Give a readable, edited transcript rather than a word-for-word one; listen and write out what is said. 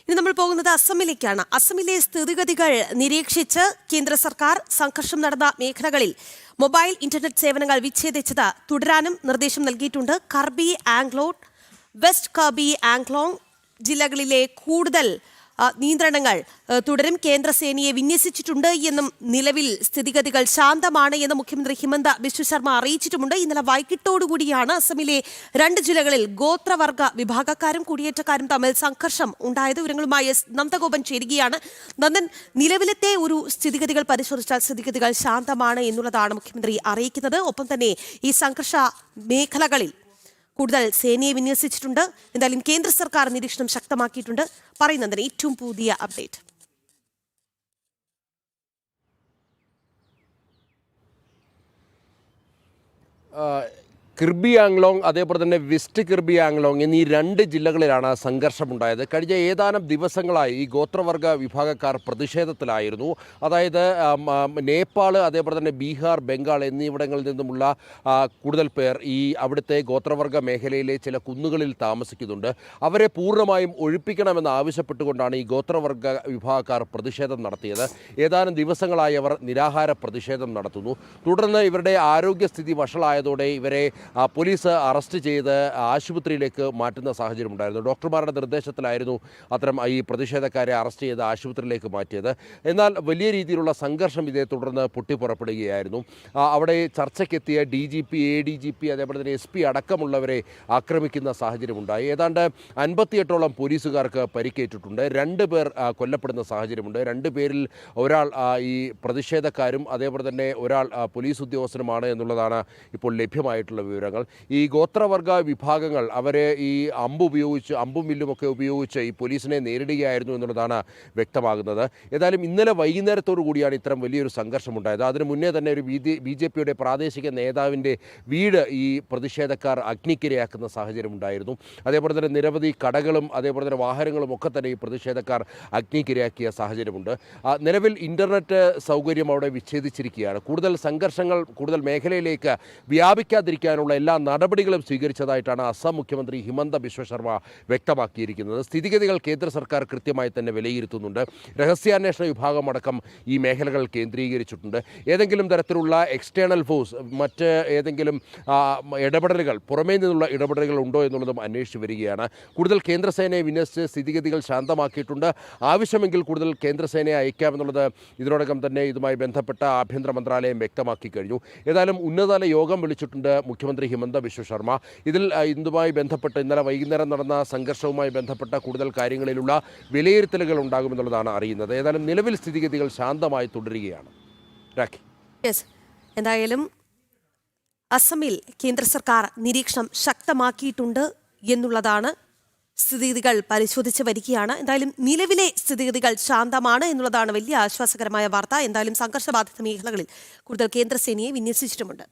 ഇനി നമ്മൾ പോകുന്നത് അസമിലേക്കാണ്. അസമിലെ സ്ഥിതിഗതികൾ നിരീക്ഷിച്ച് കേന്ദ്ര സർക്കാർ സംഘർഷം നടന്ന മേഖലകളിൽ മൊബൈൽ ഇന്റർനെറ്റ് സേവനങ്ങൾ വിച്ഛേദിച്ചത് തുടരാനും നിർദ്ദേശം നൽകിയിട്ടുണ്ട്. കർബി ആംഗ്ലോങ്, വെസ്റ്റ് കർബി ആംഗ്ലോങ് ജില്ലകളിലെ കൂടുതൽ നിയന്ത്രണങ്ങൾ തുടരും. കേന്ദ്രസേനയെ വിന്യസിച്ചിട്ടുണ്ട് എന്നും നിലവിൽ സ്ഥിതിഗതികൾ ശാന്തമാണ് എന്ന് മുഖ്യമന്ത്രി ഹിമന്ത ബിശ്വ ശർമ്മ അറിയിച്ചിട്ടുമുണ്ട്. ഇന്നലെ വൈകിട്ടോടുകൂടിയാണ് അസമിലെ 2 ജില്ലകളിൽ ഗോത്രവർഗ വിഭാഗക്കാരും കുടിയേറ്റക്കാരും തമ്മിൽ സംഘർഷം ഉണ്ടായത്. വിവരങ്ങളുമായി നന്ദഗോപൻ ചേരുകയാണ്. നന്ദൻ, നിലവിലത്തെ ഒരു സ്ഥിതിഗതികൾ പരിശോധിച്ചാൽ സ്ഥിതിഗതികൾ ശാന്തമാണ് എന്നുള്ളതാണ് മുഖ്യമന്ത്രി അറിയിക്കുന്നത്. ഒപ്പം തന്നെ ഈ സംഘർഷ മേഖലകളിൽ കൂടുതൽ സേനയെ വിന്യസിച്ചിട്ടുണ്ട്. എന്തായാലും കേന്ദ്ര സർക്കാർ നിരീക്ഷണം ശക്തമാക്കിയിട്ടുണ്ട്. പറയുന്നതിന് ഏറ്റവും പുതിയ അപ്ഡേറ്റ്. കിർബി ആംഗ്ലോങ് അതേപോലെ തന്നെ വെസ്റ്റ് കിർബി ആംഗ്ലോങ് എന്നീ 2 ജില്ലകളിലാണ് സംഘർഷമുണ്ടായത്. കഴിഞ്ഞ ഏതാനും ദിവസങ്ങളായി ഈ ഗോത്രവർഗ വിഭാഗക്കാർ പ്രതിഷേധത്തിലായിരുന്നു. അതായത് നേപ്പാൾ, അതേപോലെ തന്നെ ബീഹാർ, ബംഗാൾ എന്നിവിടങ്ങളിൽ നിന്നുമുള്ള കൂടുതൽ പേർ ഈ അവിടുത്തെ ഗോത്രവർഗ മേഖലയിലെ ചില കുന്നുകളിൽ താമസിക്കുന്നുണ്ട്. അവരെ പൂർണ്ണമായും ഒഴിപ്പിക്കണമെന്ന് ആവശ്യപ്പെട്ടുകൊണ്ടാണ് ഈ ഗോത്രവർഗ വിഭാഗക്കാർ പ്രതിഷേധം നടത്തിയത്. ഏതാനും ദിവസങ്ങളായി അവർ നിരാഹാര പ്രതിഷേധം നടത്തുന്നു. തുടർന്ന് ഇവരുടെ ആരോഗ്യസ്ഥിതി വഷളായതോടെ ഇവരെ പോലീസ് അറസ്റ്റ് ചെയ്ത് ആശുപത്രിയിലേക്ക് മാറ്റുന്ന സാഹചര്യമുണ്ടായിരുന്നു. ഡോക്ടർമാരുടെ നിർദ്ദേശത്തിലായിരുന്നു അത്തരം ഈ പ്രതിഷേധക്കാരെ അറസ്റ്റ് ചെയ്ത് ആശുപത്രിയിലേക്ക് മാറ്റിയത്. എന്നാൽ വലിയ രീതിയിലുള്ള സംഘർഷം ഇതേ തുടർന്ന് പൊട്ടിപ്പുറപ്പെടുകയായിരുന്നു. അവിടെ ചർച്ചയ്ക്കെത്തിയ DGP, ADGP, അതേപോലെ തന്നെ SP അടക്കമുള്ളവരെ ആക്രമിക്കുന്ന സാഹചര്യമുണ്ടായി. ഏതാണ്ട് 58ഓളം പോലീസുകാർക്ക് പരിക്കേറ്റിട്ടുണ്ട്. 2 പേർ കൊല്ലപ്പെടുന്ന സാഹചര്യമുണ്ട്. 2 പേരിൽ ഒരാൾ ഈ പ്രതിഷേധക്കാരും അതേപോലെ തന്നെ ഒരാൾ പോലീസ് ഉദ്യോഗസ്ഥനുമാണ് എന്നുള്ളതാണ് ഇപ്പോൾ ലഭ്യമായിട്ടുള്ള വിവരങ്ങൾ. ഈ ഗോത്രവർഗ വിഭാഗങ്ങൾ അവരെ ഈ അമ്പും വില്ലുമൊക്കെ ഉപയോഗിച്ച് ഈ പോലീസിനെ നേരിടുകയായിരുന്നു എന്നുള്ളതാണ് വ്യക്തമാകുന്നത്. ഏതായാലും ഇന്നലെ വൈകുന്നേരത്തോടു കൂടിയാണ് ഇത്തരം വലിയൊരു സംഘർഷമുണ്ടായത്. അതിന് മുന്നേ തന്നെ ഒരു BJPയുടെ പ്രാദേശിക നേതാവിൻ്റെ വീട് ഈ പ്രതിഷേധക്കാർ അഗ്നിക്കിരയാക്കുന്ന സാഹചര്യമുണ്ടായിരുന്നു. അതേപോലെ തന്നെ നിരവധി കടകളും അതേപോലെ തന്നെ വാഹനങ്ങളും ഒക്കെ തന്നെ ഈ പ്രതിഷേധക്കാർ അഗ്നിക്കിരയാക്കിയ സാഹചര്യമുണ്ട്. നിലവിൽ ഇൻ്റർനെറ്റ് സൗകര്യം അവിടെ വിച്ഛേദിച്ചിരിക്കുകയാണ്. കൂടുതൽ സംഘർഷങ്ങൾ കൂടുതൽ മേഖലയിലേക്ക് വ്യാപിക്കാതിരിക്കാനുള്ള എല്ലാ നടപടികളും സ്വീകരിച്ചതായിട്ടാണ് അസം മുഖ്യമന്ത്രി ഹിമന്ത ബിശ്വ ശർമ്മ വ്യക്തമാക്കിയിരിക്കുന്നത്. സ്ഥിതിഗതികൾ കേന്ദ്ര സർക്കാർ കൃത്യമായി തന്നെ വിലയിരുത്തുന്നുണ്ട്. രഹസ്യാന്വേഷണ വിഭാഗമടക്കം ഈ മേഖലകൾ കേന്ദ്രീകരിച്ചിട്ടുണ്ട്. ഏതെങ്കിലും തരത്തിലുള്ള എക്സ്റ്റേണൽ ഫോഴ്സ്, മറ്റ് ഏതെങ്കിലും ഇടപെടലുകൾ, പുറമേ നിന്നുള്ള ഇടപെടലുകൾ ഉണ്ടോ എന്നുള്ളതും അന്വേഷിച്ചു വരികയാണ്. കൂടുതൽ കേന്ദ്രസേനയെ വിന്യസിച്ച് സ്ഥിതിഗതികൾ ശാന്തമാക്കിയിട്ടുണ്ട്. ആവശ്യമെങ്കിൽ കൂടുതൽ കേന്ദ്രസേനയെ അയക്കാമെന്നുള്ളത് ഇതിനോടകം തന്നെ ഇതുമായി ബന്ധപ്പെട്ട ആഭ്യന്തര മന്ത്രാലയം വ്യക്തമാക്കി കഴിഞ്ഞു. ഏതായാലും ഉന്നതതല യോഗം വിളിച്ചിട്ടുണ്ട് മുഖ്യമന്ത്രി ഹിമന്ത ബിശ്വ ശർമ്മ. ഇതിൽ ഇതുമായി ബന്ധപ്പെട്ട് ഇന്നലെ വൈകുന്നേരം നടന്ന സംഘർഷവുമായി ബന്ധപ്പെട്ട കൂടുതൽ കാര്യങ്ങളിലുള്ള വിലയിരുത്തലുകൾ ഉണ്ടാകുമെന്നുള്ളതാണ് അറിയുന്നത്. ഏതായാലും നിലവിൽ സ്ഥിതിഗതികൾ ശാന്തമായി തുടരുകയാണ്. എന്തായാലും അസമിൽ കേന്ദ്ര സർക്കാർ നിരീക്ഷണം ശക്തമാക്കിയിട്ടുണ്ട് എന്നുള്ളതാണ്. സ്ഥിതിഗതികൾ പരിശോധിച്ച് വരികയാണ്. എന്തായാലും നിലവിലെ സ്ഥിതിഗതികൾ ശാന്തമാണ് എന്നുള്ളതാണ് വലിയ ആശ്വാസകരമായ വാർത്ത. എന്തായാലും സംഘർഷബാധിത മേഖലകളിൽ കൂടുതൽ കേന്ദ്രസേനയെ വിന്യസിച്ചിട്ടുമുണ്ട്.